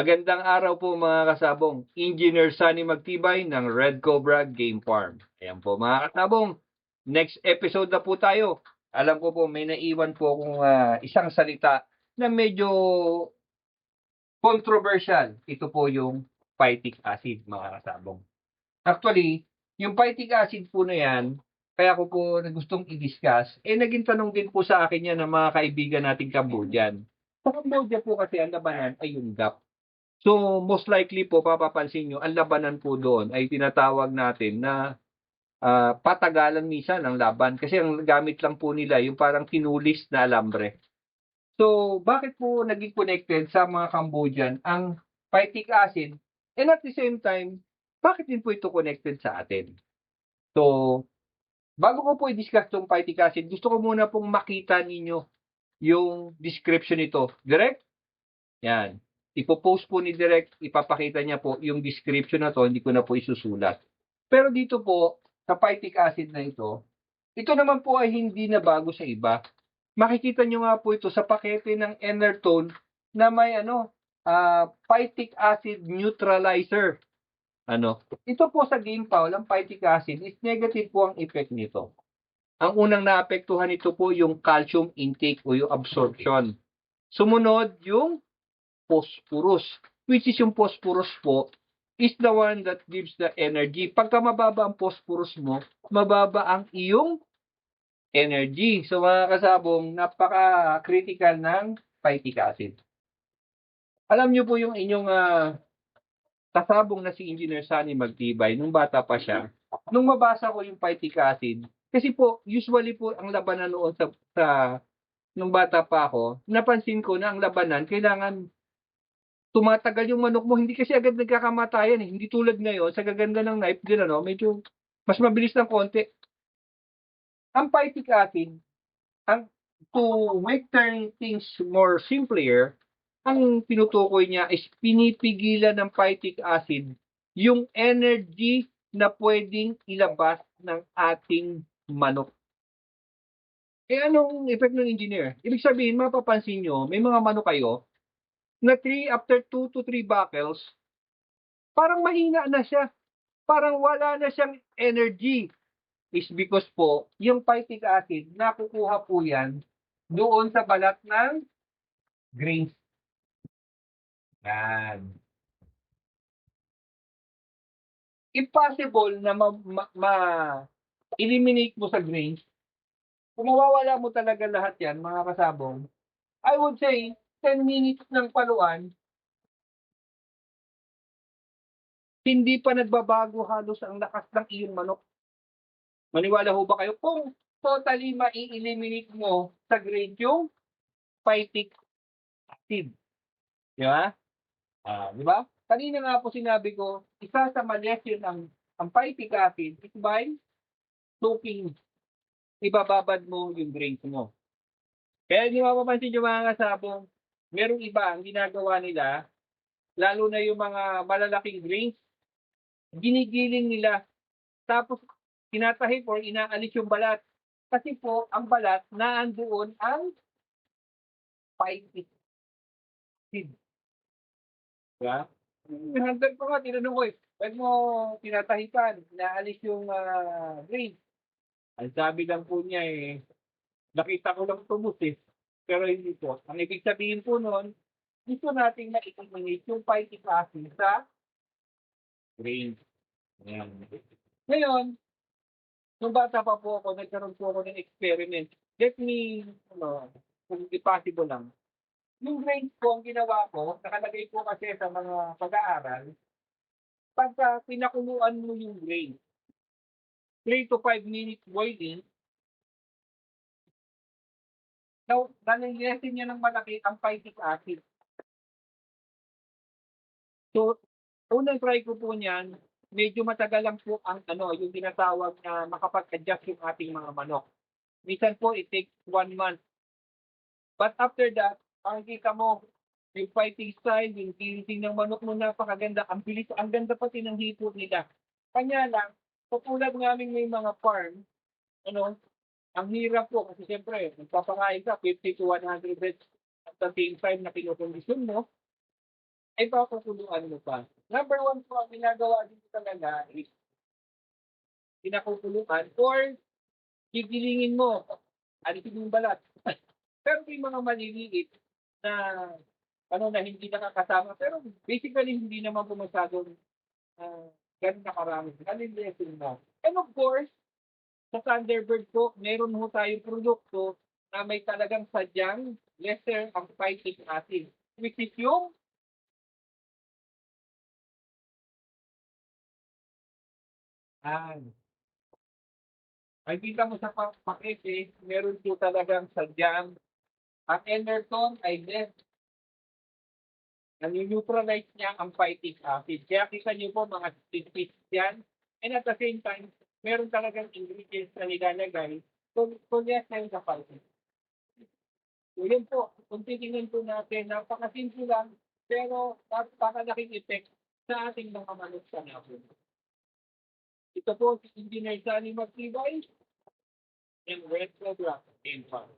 Magandang araw po mga kasabong. Engineer Sunny Magtibay ng Red Cobra Game Farm. Ayan po mga kasabong, next episode na po tayo. Alam ko po may naiwan po akong isang salita na medyo controversial. Ito po yung phytic acid mga kasabong. Actually, yung phytic acid po na yan, kaya ko po na gustong i-discuss, naging tanong din po sa akin yan ng mga kaibigan nating Cambodian. Sa Cambodia po kasi ang labanan ay yung GAP. So, most likely po, papapansin nyo, ang labanan po doon ay tinatawag natin na patagalan minsan ang laban. Kasi ang gamit lang po nila, yung parang tinulis na alambre. So, bakit po naging connected sa mga Cambodian ang phytic acid? And at the same time, bakit din po ito connected sa atin? So, bago ko po i-discuss itong phytic acid, gusto ko muna pong makita ninyo yung description nito. Direct? Yan. Ipo-post po ni Direct, ipapakita niya po yung description na to, hindi ko na po isusulat. Pero dito po, sa phytic acid na ito naman po ay hindi na bago sa iba. Makikita nyo nga po ito sa pakete ng Enertone na may phytic acid neutralizer. Ito po sa Game Fowl, ang phytic acid is negative po ang effect nito. Ang unang naapektuhan nito po yung calcium intake o yung absorption. Sumunod yung phosphorus, which is yung phosphorus po is the one that gives the energy. Pagka mababa ang phosphorus mo, mababa ang iyong energy. So mga kasabong, napaka-critical ng phytic acid. Alam niyo po yung inyong kasabong na si Engineer Sunny Magtibay, nung bata pa siya, nung mabasa ko yung phytic acid, kasi po, usually po ang labanan noon nung bata pa ako, napansin ko na ang labanan, kailangan tumatagal yung manok mo, hindi kasi agad nagkakamatayan eh. Hindi tulad ngayon, sa gaganda ng knife din, medyo mas mabilis ng konti. Ang phytic acid, to make things more simpler, ang tinutukoy niya is pinipigilan ng phytic acid yung energy na pwedeng ilabas ng ating manok. Anong effect ng engineer? Ibig sabihin, mapapansin nyo, may mga manok kayo na after 2 to 3 buckles, parang mahina na siya. Parang wala na siyang energy. Is because po, yung phytic acid, nakukuha po yan doon sa balat ng grains. Yan. Impossible na eliminate mo sa grains. Kung mawawala mo talaga lahat yan, mga kasabong, I would say, 10 minutes ng paluan, hindi pa nagbabago halos ang lakas ng iyong manok. Maniwala ho ba kayo? Kung totally ma-eliminate mo sa grade yung phytic acid. Di ba? Di ba? Kanina nga po sinabi ko, isa sa malesyon ang phytic acid is by soaking. Ibababad mo yung grains mo. Kaya di mapapansin yung mga kasabong, merong iba ang ginagawa nila, lalo na yung mga malalaking grains, ginigiling nila, tapos tinatahip or inaalis yung balat. Kasi po, ang balat, naandoon ang phytic acid. Diba? Hanggang ko nga, tinanong ko pag mo tinatahipan, inaalis yung grains. Ang sabi lang po niya nakita ko lang tubos pero hindi po. Ang ibig sabihin po noon, gusto natin na i-eliminate yung phytic acid sa grains. Ayan. Ngayon, nung bata pa po ako, nagkaroon po ako ng experiment. Let me, kung possible lang. Yung grains ko, ang ginawa ko, nakalagay po kasi sa mga pag-aaral, pagka pinakuluan mo yung grain, 3 to 5 minutes boiling, nalilisin niya ng malaki ang phytic acid. So, unang try ko po niyan, medyo matagal lang po ang yung tinatawag na makapag-adjust yung ating mga manok. Minsan po, it takes 1 month. But after that, ang kita mo, yung fighting style, yung gilising ng manok mo, napakaganda. Ang bilis, ang ganda pati ng hipo nila. Kanya lang, katulad namin may mga farm, ang hirap po kasi siyempre, magpapakain ka 50 to 100 heads at the same time na kinokondisyon mo. ay papakuluan mo pa. Number one po, ang ginagawa dito talaga is pinakukuluan or gigilingin mo, alisin yung balat. Pero may mga maliliit na na hindi nakakasama pero basically hindi naman po masyadong, ah, gano'n na karami. Nalilesen na. And of course, sa Thunderbird po meron ho tayong produkto na may talagang sadyang lesser ang phytic acid, which is yung makikita mo sa pakete meron po talagang sadyang ang Enerton ay less, nani-neutralize niya ang phytic acid. Kaya kita niyo po mga tidbits yan. And at the same time, meron talagang ingredients na nilalagay to lessen the phytic. So yun po, kung titingnan po natin, napakasimple lang, pero napakalaking effect sa ating mga manok sa napon. Ito po si Engineer Sally Magtibay and Red Cobra in Farm.